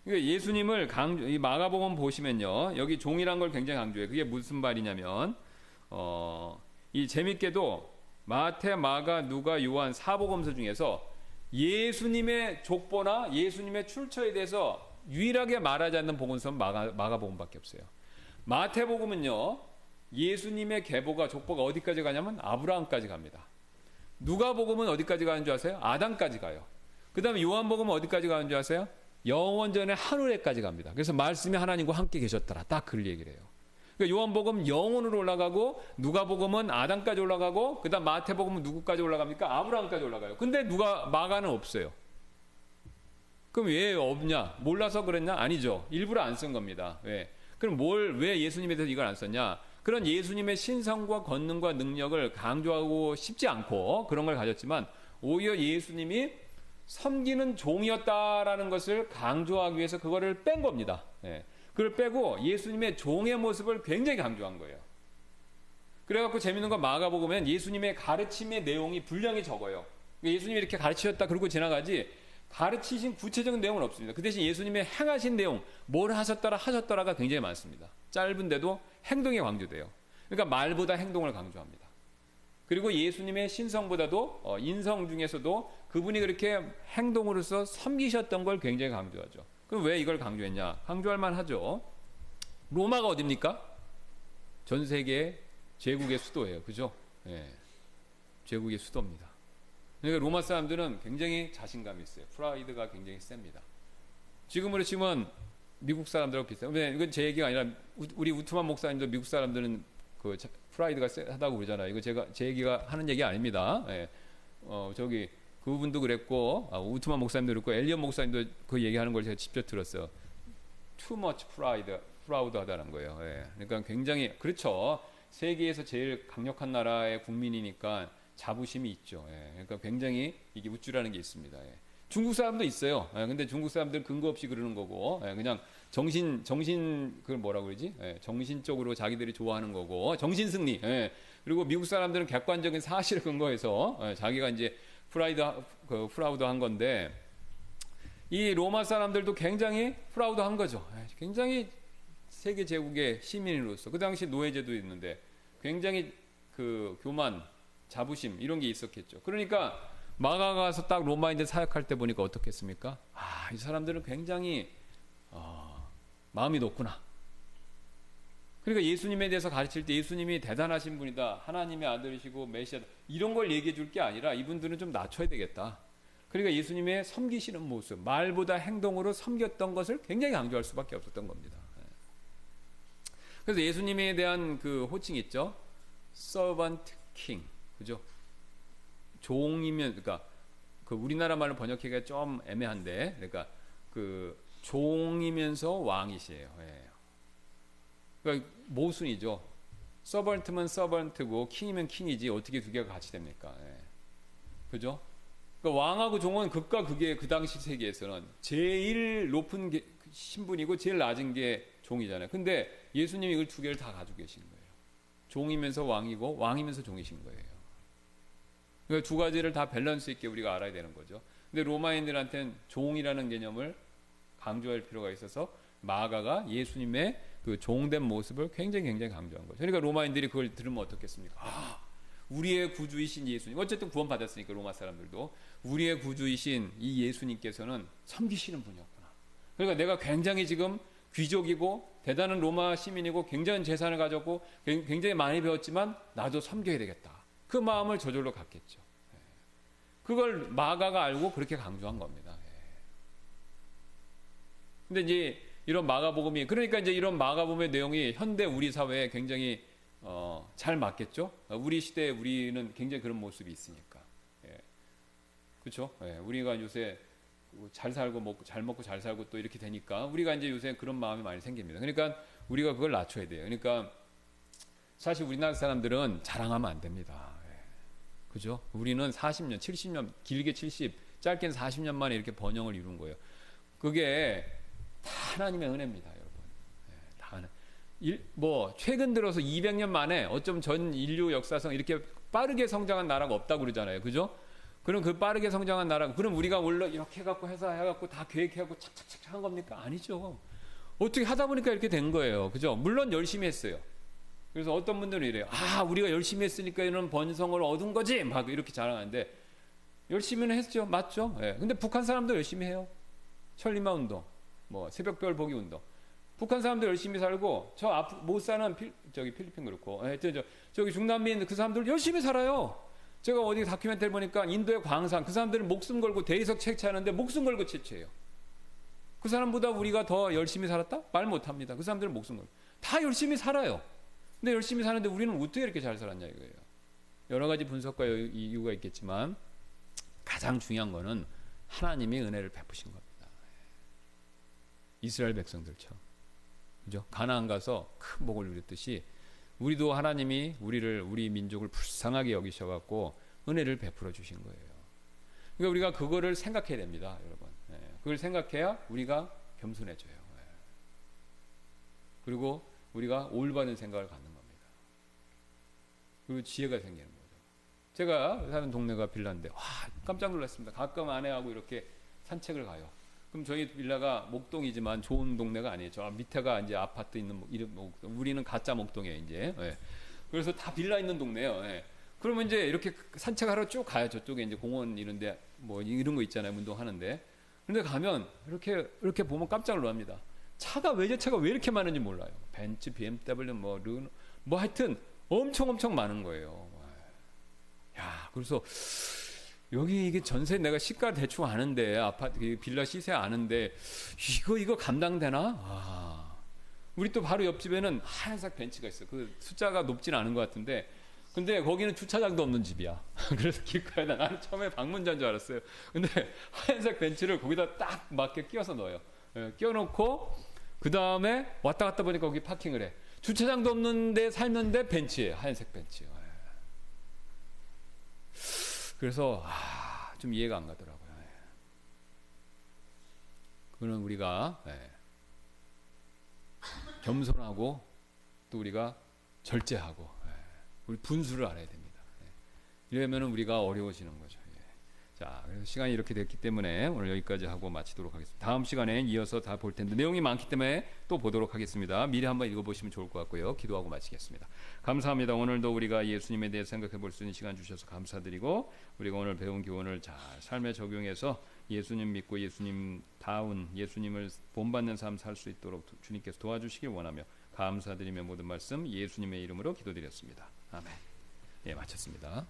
Speaker 1: 그러니까 예수님을 이 마가복음 보시면요, 여기 종이란 걸 굉장히 강조해요. 그게 무슨 말이냐면, 이 재밌게도 마태, 마가, 누가, 요한 4복음서 중에서 예수님의 족보나 예수님의 출처에 대해서 유일하게 말하지 않는 복음서는 마가복음밖에 없어요. 마태복음은요, 예수님의 계보가 족보가 어디까지 가냐면 아브라함까지 갑니다. 누가복음은 어디까지 가는 줄 아세요? 아담까지 가요. 그 다음에 요한복음은 어디까지 가는 줄 아세요? 영원전의 하늘에까지 갑니다. 그래서 말씀이 하나님과 함께 계셨더라, 딱 그 얘기를 해요. 그러니까 요한복음 영혼으로 올라가고 누가복음은 아담까지 올라가고 그다음 마태복음은 누구까지 올라갑니까? 아브라함까지 올라가요. 근데 마가는 없어요. 그럼 왜 없냐? 몰라서 그랬냐? 아니죠. 일부러 안 쓴 겁니다. 왜? 그럼 왜 예수님에 대해서 이걸 안 썼냐? 그런 예수님의 신성과 권능과 능력을 강조하고 싶지 않고 그런 걸 가졌지만 오히려 예수님이 섬기는 종이었다라는 것을 강조하기 위해서 그거를 뺀 겁니다. 예. 그걸 빼고 예수님의 종의 모습을 굉장히 강조한 거예요. 그래갖고 재밌는 건 마가복음엔 예수님의 가르침의 내용이 분량이 적어요. 예수님이 이렇게 가르치셨다 그러고 지나가지 가르치신 구체적인 내용은 없습니다. 그 대신 예수님의 행하신 내용, 뭘 하셨더라가 굉장히 많습니다. 짧은데도 행동이 강조돼요. 그러니까 말보다 행동을 강조합니다. 그리고 예수님의 신성보다도 인성 중에서도 그분이 그렇게 행동으로서 섬기셨던 걸 굉장히 강조하죠. 그럼 왜 이걸 강조했냐? 강조할 만하죠. 로마가 어딥니까? 전 세계 제국의 수도예요. 그죠? 예. 제국의 수도입니다. 그러니까 로마 사람들은 굉장히 자신감이 있어요. 프라이드가 굉장히 셉니다. 지금으로 치면 미국 사람들하고 비슷해요. 이건 제 얘기가 아니라 우리 우트만 목사님도 미국 사람들은 그 프라이드가 세다고 그러잖아요. 이거 제 얘기가 하는 얘기 아닙니다. 예. 그분도 그랬고 우트만 목사님도 그랬고 엘리엇 목사님도 그 얘기하는 걸 제가 직접 들었어요. Too much pride, proud하다는 거예요. 예. 그러니까 굉장히 그렇죠. 세계에서 제일 강력한 나라의 국민이니까 자부심이 있죠. 예. 그러니까 굉장히 이게 우쭐하는 게 있습니다. 예. 중국 사람도 있어요. 예. 근데 중국 사람들은 근거 없이 그러는 거고, 예. 그냥 그걸 뭐라고 그러지? 예. 정신적으로 자기들이 좋아하는 거고, 정신승리. 예. 그리고 미국 사람들은 객관적인 사실을 근거해서 자기가 이제 프라우드한 건데, 이 로마 사람들도 굉장히 프라우드한 거죠. 예. 굉장히 세계 제국의 시민으로서 그 당시 노예제도 있는데 굉장히 그 교만, 자부심 이런 게 있었겠죠. 그러니까 마가가 가서 딱 로마인들 사역할 때 보니까 어떻겠습니까? 이 사람들은 굉장히 마음이 높구나. 그러니까 예수님에 대해서 가르칠 때 예수님이 대단하신 분이다, 하나님의 아들이시고 메시아다 이런 걸 얘기해 줄 게 아니라 이분들은 좀 낮춰야 되겠다. 그러니까 예수님의 섬기시는 모습, 말보다 행동으로 섬겼던 것을 굉장히 강조할 수밖에 없었던 겁니다. 그래서 예수님에 대한 그 호칭이 있죠. Servant King. 그죠? 종이면, 그러니까 그 우리나라 말로 번역하기가 좀 애매한데, 그러니까 그 종이면서 왕이시에요. 예. 그러니까 모순이죠. 서번트면 서번트고 킹이면 킹이지 어떻게 두 개가 같이 됩니까? 예. 그죠? 그러니까 왕하고 종은 극과 극의 그 당시 세계에서는 제일 높은 신분이고 제일 낮은 게 종이잖아요. 근데 예수님이 이걸 두 개를 다 가지고 계신 거예요. 종이면서 왕이고 왕이면서 종이신 거예요. 그러니까 두 가지를 다 밸런스 있게 우리가 알아야 되는 거죠. 근데 로마인들한테는 종이라는 개념을 강조할 필요가 있어서 마가가 예수님의 그 종된 모습을 굉장히 강조한 거죠. 그러니까 로마인들이 그걸 들으면 어떻겠습니까? 우리의 구주이신 예수님, 어쨌든 구원 받았으니까 로마 사람들도 우리의 구주이신 이 예수님께서는 섬기시는 분이었구나. 그러니까 내가 굉장히 지금 귀족이고 대단한 로마 시민이고 굉장한 재산을 가졌고 굉장히 많이 배웠지만 나도 섬겨야 되겠다. 그 마음을 저절로 갖겠죠. 그걸 마가가 알고 그렇게 강조한 겁니다. 근데 이제 이런 마가복음이, 그러니까 이제 이런 마가복음의 내용이 현대 우리 사회에 굉장히 잘 맞겠죠. 우리 시대에 우리는 굉장히 그런 모습이 있으니까. 그렇죠. 우리가 요새 잘 살고 잘 먹고 잘 살고 또 이렇게 되니까 우리가 이제 요새 그런 마음이 많이 생깁니다. 그러니까 우리가 그걸 낮춰야 돼요. 그러니까 사실 우리나라 사람들은 자랑하면 안 됩니다. 그죠? 우리는 40년, 70년, 길게 70, 짧게는 40년 만에 이렇게 번영을 이룬 거예요. 그게 다 하나님의 은혜입니다, 여러분. 다 최근 들어서 200년 만에 어쩜 전 인류 역사상 이렇게 빠르게 성장한 나라가 없다고 그러잖아요. 그죠? 그럼 그 빠르게 성장한 나라, 그럼 우리가 원래 이렇게 해갖고 해갖고 다 계획해갖고 착착착 한 겁니까? 아니죠. 어떻게 하다 보니까 이렇게 된 거예요. 그죠? 물론 열심히 했어요. 그래서 어떤 분들은 이래요. 우리가 열심히 했으니까 이런 번성을 얻은 거지! 막 이렇게 자랑하는데, 열심히는 했죠. 맞죠? 근데 북한 사람도 열심히 해요. 천리마 운동, 새벽별 보기 운동. 북한 사람도 열심히 살고, 못 사는 필리핀 그렇고, 하여튼 저기 중남미인 그 사람들 열심히 살아요. 제가 어디 다큐멘터리 보니까 인도의 광산, 그 사람들은 목숨 걸고 대리석 채취하는데 목숨 걸고 채취해요. 그 사람보다 우리가 더 열심히 살았다? 말 못합니다. 그 사람들은 목숨 걸고. 다 열심히 살아요. 근데 열심히 사는데 우리는 어떻게 이렇게 잘 살았냐 이거예요. 여러 가지 분석과 이유가 있겠지만 가장 중요한 거는 하나님이 은혜를 베푸신 겁니다. 이스라엘 백성들처럼, 그죠? 가나안 가서 큰 복을 누렸듯이 우리도 하나님이 우리 민족을 불쌍하게 여기셔갖고 은혜를 베풀어 주신 거예요. 그러니까 우리가 그거를 생각해야 됩니다, 여러분. 그걸 생각해야 우리가 겸손해져요. 그리고 우리가 올바른 생각을 갖는 겁니다. 그리고 지혜가 생기는 거죠. 제가 사는 동네가 빌라인데 와 깜짝 놀랐습니다. 가끔 아내하고 이렇게 산책을 가요. 그럼 저희 빌라가 목동이지만 좋은 동네가 아니에요. 저 밑에가 이제 아파트 있는 우리는 가짜 목동이에요 이제. 그래서 다 빌라 있는 동네예요. 그러면 이제 이렇게 산책하러 쭉 가요. 저쪽에 이제 공원 이런데 뭐 이런 거 있잖아요. 운동하는데. 근데 가면 이렇게 보면 깜짝 놀랍니다. 외제차가 왜 이렇게 많은지 몰라요. 벤츠, BMW, 르노, 하여튼 엄청 많은 거예요. 야, 그래서 여기 이게 전세 내가 시가 대충 아는데 아파트 빌라 시세 아는데 이거 감당되나? 우리 또 바로 옆집에는 하얀색 벤츠가 있어. 그 숫자가 높지는 않은 것 같은데, 근데 거기는 주차장도 없는 집이야. 그래서 길가에다 나는 처음에 방문자인 줄 알았어요. 근데 하얀색 벤츠를 거기다 딱 맞게 끼워서 넣어요. 끼워놓고 그 다음에 왔다 갔다 보니까 거기 파킹을 해. 주차장도 없는데 살는데 벤츠예요. 하얀색 벤츠요. 그래서 좀 이해가 안 가더라고요. 그거는 우리가 겸손하고 또 우리가 절제하고 우리 분수를 알아야 됩니다. 이러면 우리가 어려워지는 거죠. 자, 그래서 시간이 이렇게 됐기 때문에 오늘 여기까지 하고 마치도록 하겠습니다. 다음 시간에 이어서 다 볼 텐데 내용이 많기 때문에 또 보도록 하겠습니다. 미리 한번 읽어보시면 좋을 것 같고요. 기도하고 마치겠습니다. 감사합니다. 오늘도 우리가 예수님에 대해 생각해 볼 수 있는 시간 주셔서 감사드리고 우리가 오늘 배운 교훈을 잘 삶에 적용해서 예수님 믿고 예수님다운 예수님을 본받는 삶 살 수 있도록 주님께서 도와주시길 원하며 감사드리며 모든 말씀 예수님의 이름으로 기도드렸습니다. 아멘. 예, 마쳤습니다.